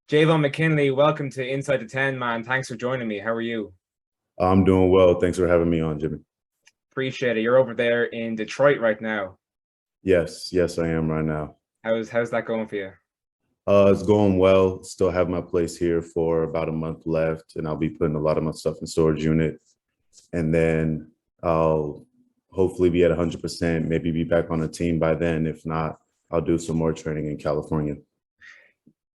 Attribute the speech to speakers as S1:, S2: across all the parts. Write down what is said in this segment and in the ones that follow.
S1: Javon McKinley, welcome to Inside the 10, man. Thanks for joining me. How are you?
S2: I'm doing well. Thanks for having me on, Jimmy.
S1: Appreciate it. You're over there in Detroit right now.
S2: Yes, I am right now.
S1: How's that going for you?
S2: It's going well. Still have my place here for about a month left, and I'll be putting a lot of my stuff in storage unit. And then I'll hopefully be at 100%, maybe be back on a team by then. If not, I'll do some more training in California.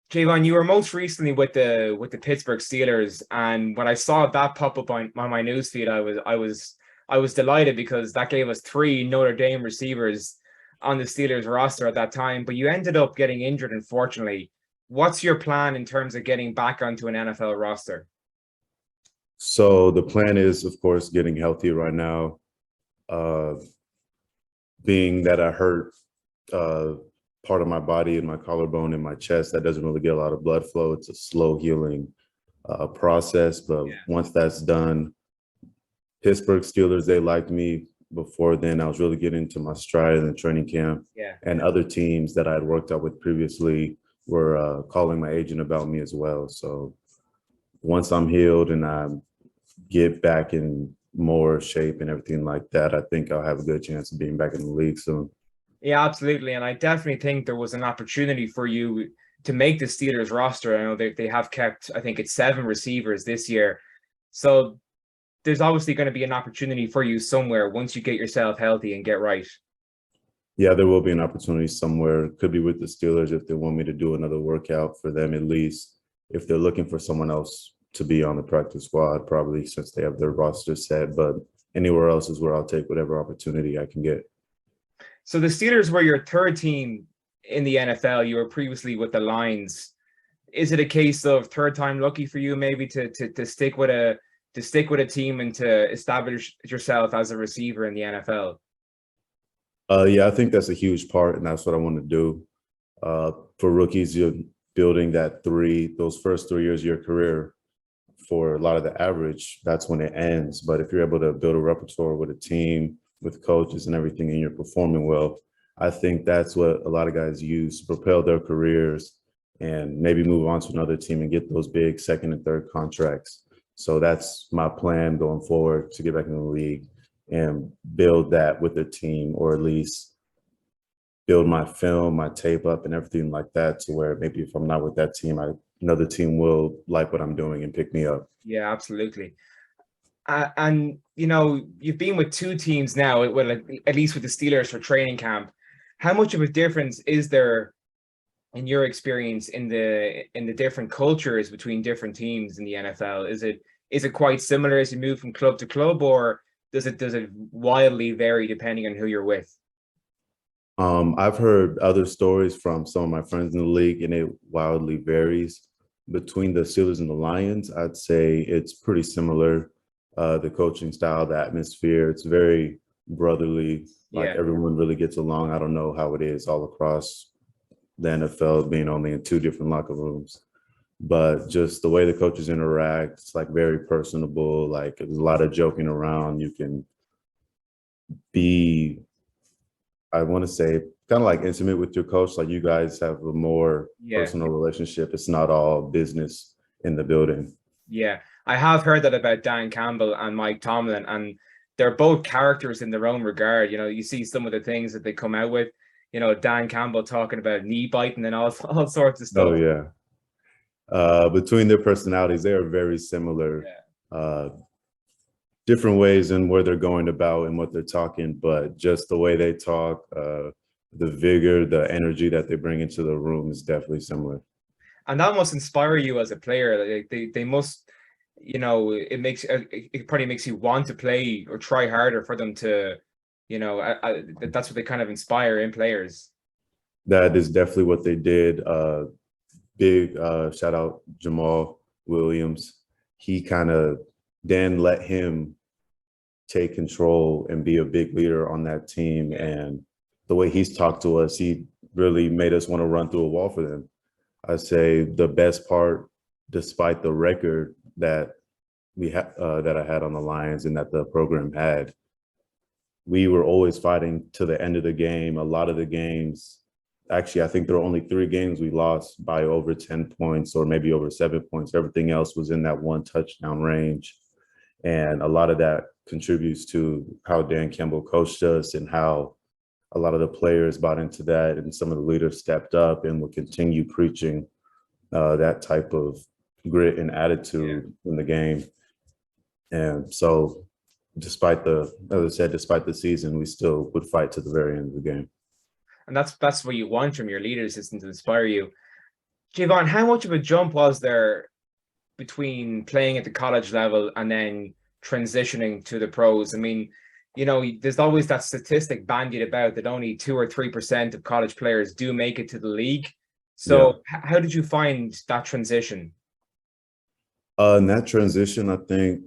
S1: Javon, you were most recently with the Pittsburgh Steelers, and when I saw that pop up on my newsfeed, I was delighted because that gave us three Notre Dame receivers on the Steelers roster at that time. But you ended up getting injured, unfortunately. What's your plan in terms of getting back onto an NFL roster?
S2: So the plan is, of course, getting healthy right now. Uh, Being that I hurt part of my body and my collarbone and my chest, that doesn't really get a lot of blood flow. It's a slow healing process, but once that's done, Pittsburgh Steelers, they liked me before then. I was really getting into my stride in the training camp. And other teams that I had worked out with previously were calling my agent about me as well. So once I'm healed and I get back in more shape and everything like that, I think I'll have a good chance of being back in the league soon.
S1: Yeah, absolutely. And I definitely think there was an opportunity for you to make the Steelers roster. I know they have kept, I think it's 7 receivers this year. So there's obviously going to be an opportunity for you somewhere once you get yourself healthy and get right.
S2: Yeah, there will be an opportunity somewhere. Could be with the Steelers if they want me to do another workout for them, at least. If they're looking for someone else to be on the practice squad, probably since they have their roster set. But anywhere else is where I'll take whatever opportunity I can get.
S1: So the Steelers were your third team in the NFL. You were previously with the Lions. Is it a case of third time lucky for you, maybe to stick with a team and to establish yourself as a receiver in the NFL?
S2: Yeah, I think that's a huge part, and that's what I want to do. For rookies, you're building those first 3 years of your career. For a lot of the average, that's when it ends. But if you're able to build a repertoire with a team, with coaches and everything, and you're performing well, I think that's what a lot of guys use to propel their careers and maybe move on to another team and get those big second and third contracts. So that's my plan going forward, to get back in the league and build that with the team, or at least build my film, my tape up and everything like that, to where maybe if I'm not with that team, another team will like what I'm doing and pick me up.
S1: Yeah, absolutely. And you know, you've been with 2 teams now, well, at least with the Steelers for training camp. How much of a difference is there in your experience in the different cultures between different teams in the NFL? Is it quite similar as you move from club to club, or does it wildly vary depending on who you're with?
S2: I've heard other stories from some of my friends in the league, and it wildly varies. Between the Steelers and the Lions, I'd say it's pretty similar. The coaching style, the atmosphere, it's very brotherly. Like everyone really gets along. I don't know how it is all across the NFL, being only in 2 different locker rooms, but just the way the coaches interact, it's like very personable. Like there's a lot of joking around. You can be, I want to say, kind of like intimate with your coach. Like you guys have a more personal relationship. It's not all business in the building.
S1: Yeah, I have heard that about Dan Campbell and Mike Tomlin, and they're both characters in their own regard. You know, you see some of the things that they come out with. You know, Dan Campbell talking about knee biting and all sorts of stuff.
S2: Oh yeah. Between their personalities, they are very similar. Different ways in where they're going about and what they're talking, but just the way they talk, the vigor, the energy that they bring into the room is definitely similar.
S1: And that must inspire you as a player. Like they must, you know, it probably makes you want to play or try harder for them to, you know, that's what they kind of inspire in players.
S2: That is definitely what they did. Big shout out Jamal Williams. He kind of then let him take control and be a big leader on that team. And the way he's talked to us, he really made us want to run through a wall for them. I say the best part, despite the record that that I had on the Lions and that the program had, we were always fighting to the end of the game. A lot of the games, Actually, I think there were only 3 games we lost by over 10 points or maybe over 7 points. Everything else was in that 1 touchdown range. And a lot of that contributes to how Dan Campbell coached us and how a lot of the players bought into that, and some of the leaders stepped up and will continue preaching that type of grit and attitude in the game. And so despite as I said, despite the season, we still would fight to the very end of the game.
S1: And that's what you want from your leaders, is to inspire you. Javon, how much of a jump was there between playing at the college level and then transitioning to the pros? I mean, there's always that statistic bandied about that only 2 or 3% of college players do make it to the league. So how did you find that transition?
S2: In that transition, I think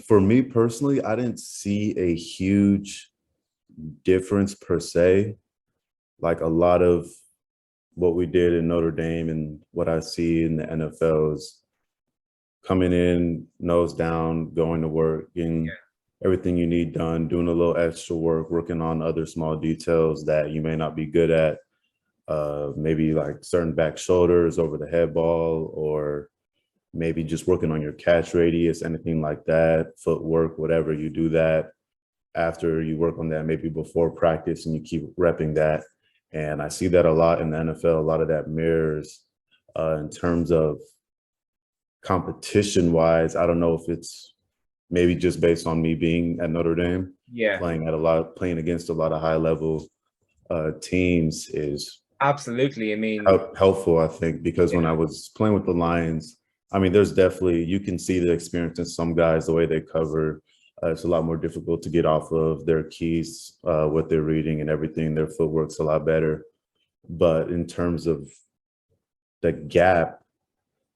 S2: for me personally, I didn't see a huge difference per se. Like a lot of what we did in Notre Dame and what I see in the NFL is coming in, nose down, going to work, getting everything you need done, doing a little extra work, working on other small details that you may not be good at. Maybe like certain back shoulders over the head ball, or maybe just working on your catch radius, anything like that, footwork, whatever. You do that after you work on that, maybe before practice, and you keep repping that. And I see that a lot in the NFL. A lot of that mirrors in terms of competition wise. I don't know if it's maybe just based on me being at Notre Dame, playing against a lot of high level teams is
S1: absolutely. I mean,
S2: helpful, I think, because when I was playing with the Lions, I mean, there's definitely, you can see the experience in some guys, the way they cover. It's a lot more difficult to get off of their keys, what they're reading and everything. Their footwork's a lot better. But in terms of the gap,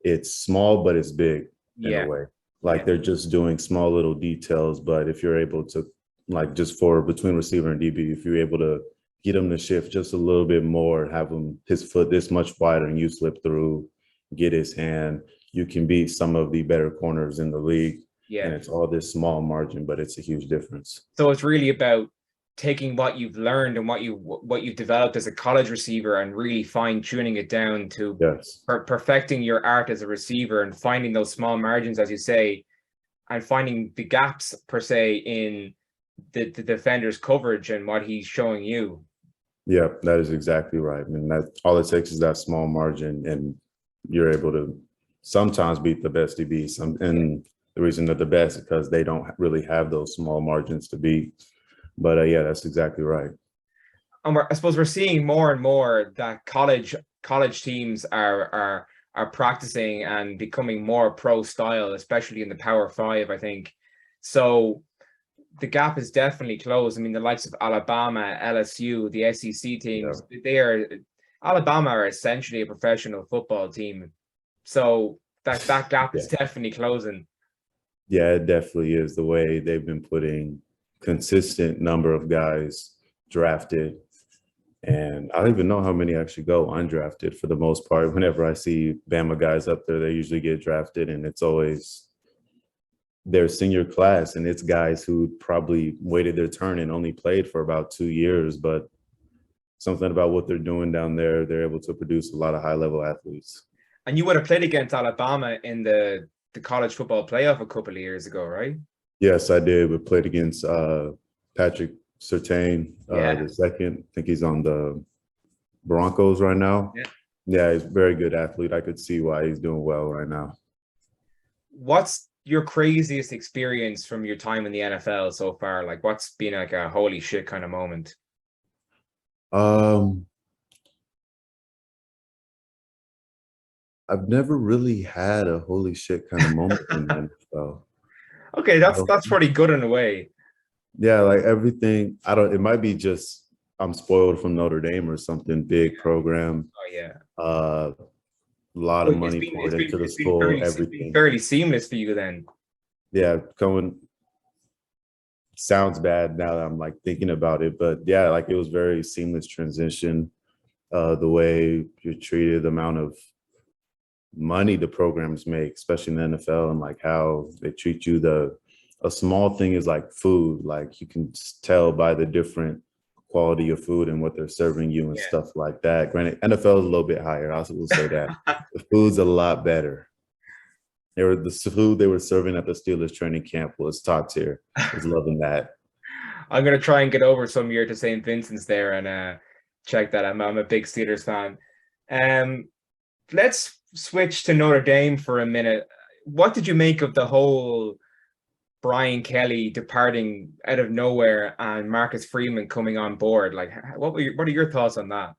S2: it's small, but it's big in a way. Like they're just doing small little details. But if you're able to, like just for between receiver and DB, if you're able to get him to shift just a little bit more, have him his foot this much wider and you slip through, get his hand, you can beat some of the better corners in the league. And it's all this small margin, but it's a huge difference.
S1: So it's really about taking what you've learned and what you've developed as a college receiver and really fine-tuning it down to perfecting your art as a receiver and finding those small margins, as you say, and finding the gaps per se in the defender's coverage and what he's showing you.
S2: Yeah, that is exactly right. I mean, that all it takes is that small margin, and you're able to sometimes beat the best DBs. And the reason they're the best is because they don't really have those small margins to beat. But yeah, that's exactly right.
S1: And I suppose we're seeing more and more that college teams are practicing and becoming more pro style, especially in the Power Five, I think. So the gap is definitely closed. I mean, the likes of Alabama, LSU, the SEC teams, Alabama are essentially a professional football team. So that gap is definitely closing.
S2: Yeah, it definitely is, the way they've been putting consistent number of guys drafted. And I don't even know how many actually go undrafted for the most part. Whenever I see Bama guys up there, they usually get drafted, and it's always their senior class. And it's guys who probably waited their turn and only played for about 2 years. But something about what they're doing down there, they're able to produce a lot of high-level athletes.
S1: And you would have played against Alabama in the college football playoff a couple of years ago, right?
S2: Yes, I did. We played against Patrick Surtain, the second. I think he's on the Broncos right now. Yeah, he's a very good athlete. I could see why he's doing well right now.
S1: What's your craziest experience from your time in the NFL so far? Like, what's been like a holy shit kind of moment?
S2: I've never really had a holy shit kind of moment in the NFL.
S1: Okay, that's pretty good in a way.
S2: Yeah, like everything. It might be just I'm spoiled from Notre Dame or something, big program.
S1: Oh yeah.
S2: A lot of money poured into the school, everything.
S1: Fairly seamless for you then.
S2: Yeah, sounds bad now that I'm like thinking about it, but yeah, like it was very seamless transition. The way you're treated, the amount of money the programs make, especially in the NFL, and like how they treat you. A small thing is like food. Like you can tell by the different quality of food and what they're serving you and
S1: Yeah.
S2: stuff like that. Granted, NFL is a little bit higher. I also will say that the food's a lot better. The food they were serving at the Steelers training camp was top tier. I was loving that.
S1: I'm gonna try and get over some year to St. Vincent's there and check that. I'm a big Steelers fan. Um, let's switch to Notre Dame for a minute. What did you make of the whole Brian Kelly departing out of nowhere and Marcus Freeman coming on board? Like, what are your thoughts on that?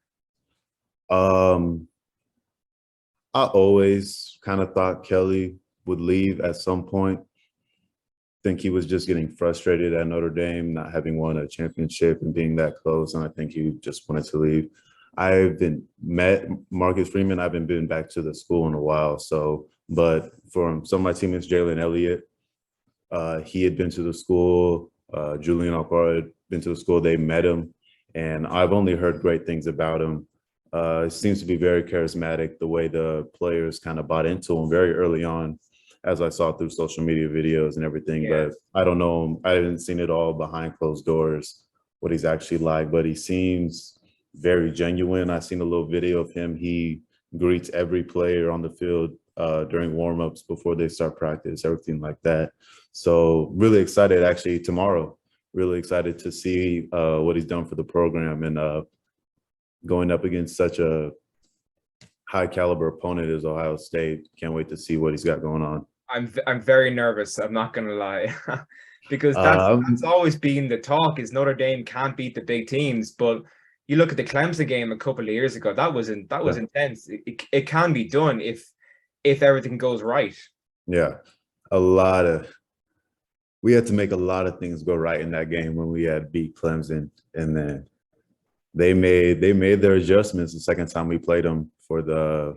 S2: Um, I always kind of thought Kelly would leave at some point. Think he was just getting frustrated at Notre Dame, not having won a championship and being that close, and I think he just wanted to leave. I've been met Marcus Freeman. I haven't been back to the school in a while, but for some of my teammates, Jalen Elliott, he had been to the school. Julian Alfaro had been to the school. They met him, and I've only heard great things about him. It seems to be very charismatic, the way the players kind of bought into him very early on, as I saw through social media videos and everything.
S1: Yeah.
S2: But I don't know him. I haven't seen it all behind closed doors, what he's actually like, but he seems very genuine. I've seen a little video of him. He greets every player on the field during warm-ups before they start practice, everything like that. So really excited actually tomorrow. Really excited to see what he's done for the program and going up against such a high caliber opponent as Ohio State. Can't wait to see what he's got going on.
S1: I'm very nervous. I'm not gonna lie, because that's always been the talk. Is Notre Dame can't beat the big teams, but you look at the Clemson game a couple of years ago. That was intense. It can be done if everything goes right.
S2: Yeah, we had to make a lot of things go right in that game when we had beat Clemson, and then they made their adjustments the second time we played them for the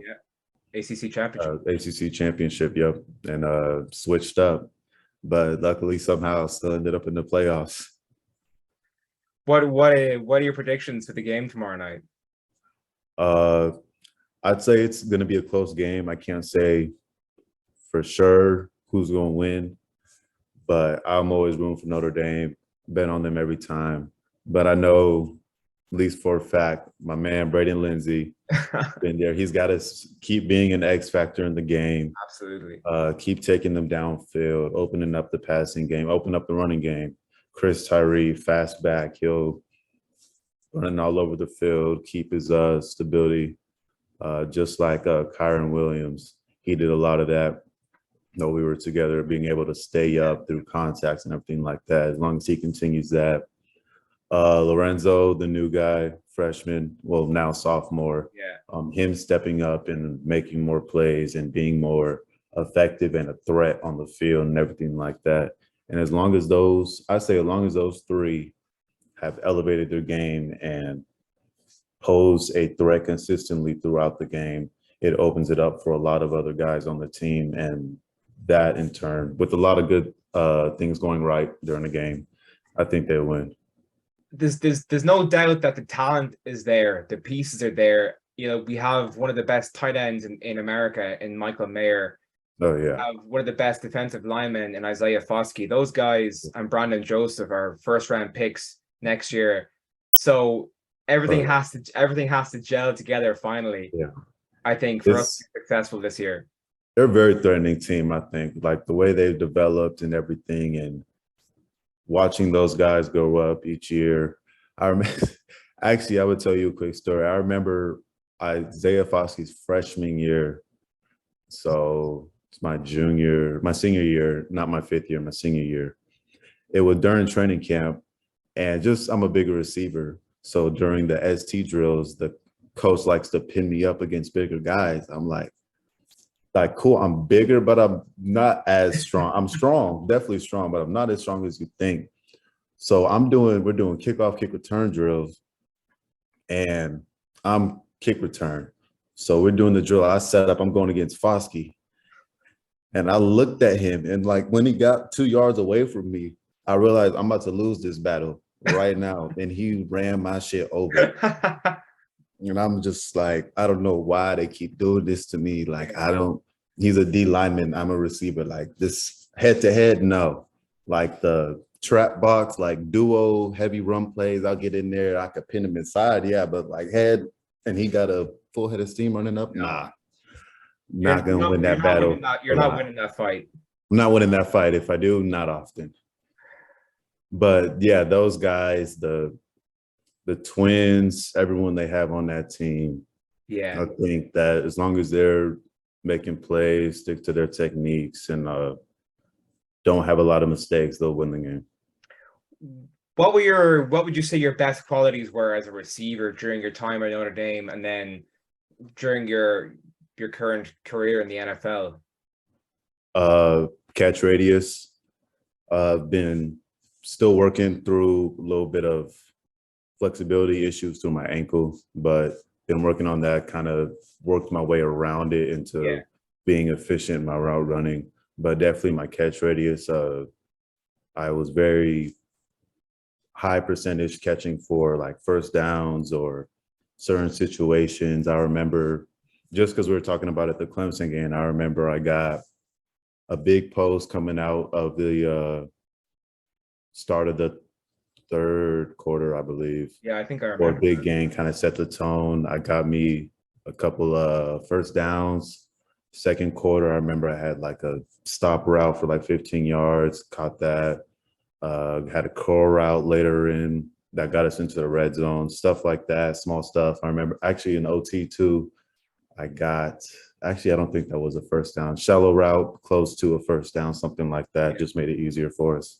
S1: ACC championship.
S2: ACC championship, yep, and switched up, but luckily somehow still ended up in the playoffs.
S1: What are your predictions for the game tomorrow night?
S2: I'd say it's going to be a close game. I can't say for sure who's going to win, but I'm always rooting for Notre Dame. Bet on them every time. But I know, at least for a fact, my man Braden Lindsey been there. He's got to keep being an X factor in the game.
S1: Absolutely.
S2: Keep taking them downfield, opening up the passing game, open up the running game. Chris Tyree, fast back, he'll running all over the field, keep his stability, just like Kyron Williams. He did a lot of that. No, we were together, being able to stay up through contacts and everything like that. As long as he continues that. Lorenzo, the new guy, freshman, well, now sophomore.
S1: Yeah.
S2: Him stepping up and making more plays and being more effective and a threat on the field and everything like that. And as long as those three have elevated their game and pose a threat consistently throughout the game, it opens it up for a lot of other guys on the team. And that in turn, with a lot of good things going right during the game, I think they'll win.
S1: There's no doubt that the talent is there. The pieces are there. You know, we have one of the best tight ends in America in Michael Mayer.
S2: Oh, yeah.
S1: We have one of the best defensive linemen in Isaiah Foskey. Those guys and Brandon Joseph are first-round picks next year. So everything has to gel together finally.
S2: Yeah.
S1: I think for us to be successful this year.
S2: They're a very threatening team, I think. Like the way they've developed and everything, and watching those guys go up each year. I remember, actually, I would tell you a quick story. I remember Isaiah Foskey's freshman year. So it's my senior year, not my fifth year, my senior year. It was during training camp, and I'm a bigger receiver. So during the ST drills, the coach likes to pin me up against bigger guys. I'm like, cool, I'm bigger, but I'm not as strong. I'm strong, definitely strong, but I'm not as strong as you think. So we're doing kickoff, kick return drills, and I'm kick return. So we're doing the drill. I set up, I'm going against Foskey. And I looked at him, and like when he got 2 yards away from me, I realized I'm about to lose this battle right now. And he ran my shit over. And I'm just like, I don't know why they keep doing this to me. Like, he's a D lineman, I'm a receiver. Like this head to head, no. like the trap box, like duo heavy run plays. I'll get in there. I could pin him inside. Yeah, but like head and he got a full head of steam running up.
S1: No,
S2: Nah, not gonna win
S1: you're
S2: that
S1: not winning
S2: battle
S1: that.
S2: a
S1: You're not
S2: lot.
S1: winning that fight.
S2: I'm not winning that fight. If I do, not often. But yeah, those guys, the twins, everyone they have on that team,
S1: Yeah.
S2: I think that as long as they're making plays, stick to their techniques, and don't have a lot of mistakes, they'll win the game.
S1: What would you say your best qualities were as a receiver during your time at Notre Dame, and then during your current career in the NFL?
S2: Catch radius. I've been still working through a little bit of flexibility issues through my ankle, but been working on that, kind of worked my way around it into being efficient in my route running. But definitely my catch radius. I was very high percentage catching for like first downs or certain situations. I remember, just because we were talking about it, the Clemson game, I remember I got a big post coming out of the start of the third quarter, I believe.
S1: Yeah, I think I
S2: For
S1: remember
S2: a big
S1: that.
S2: game, kind of set the tone. I got me a couple of first downs. Second quarter, I remember I had like a stop route for like 15 yards, caught that. Had a curl route later in that got us into the red zone, stuff like that, small stuff. I remember actually in OT too, I don't think that was a first down. Shallow route, close to a first down, something like that, just made it easier for us.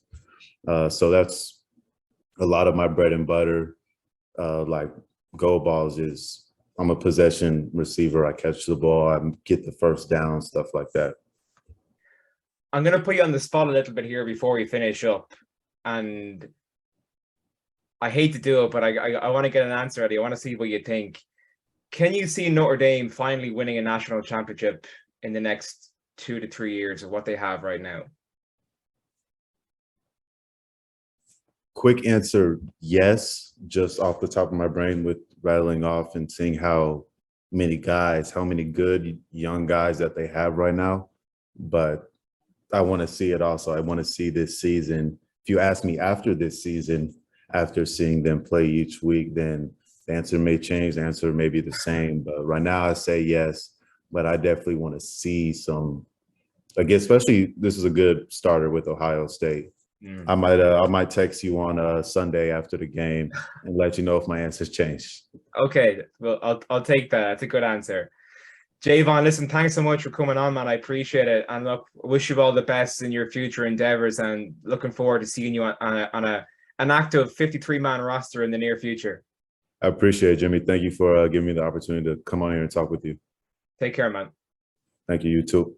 S2: So that's a lot of my bread and butter. Like goal balls is I'm a possession receiver. I catch the ball, I get the first down, stuff like that.
S1: I'm gonna put you on the spot a little bit here before we finish up, and I hate to do it, but I want to get an answer out of you. I want to see what you think. Can you see Notre Dame finally winning a national championship in the next 2 to 3 years of what they have right now?
S2: Quick answer, yes, just off the top of my brain with rattling off and seeing how many good young guys that they have right now. But I want to see it also. I want to see this season. If you ask me after this season, after seeing them play each week, then the answer may change. The answer may be the same. But right now I say yes, but I definitely want to see some, again, especially this is a good starter with Ohio State. I might text you on Sunday after the game and let you know if my answer's changed.
S1: Okay, well, I'll take that. That's a good answer. Javon, listen, thanks so much for coming on, man. I appreciate it. And look, wish you all the best in your future endeavors, and looking forward to seeing you on an active 53-man roster in the near future.
S2: I appreciate it, Jimmy. Thank you for giving me the opportunity to come on here and talk with you.
S1: Take care, man.
S2: Thank you. You too.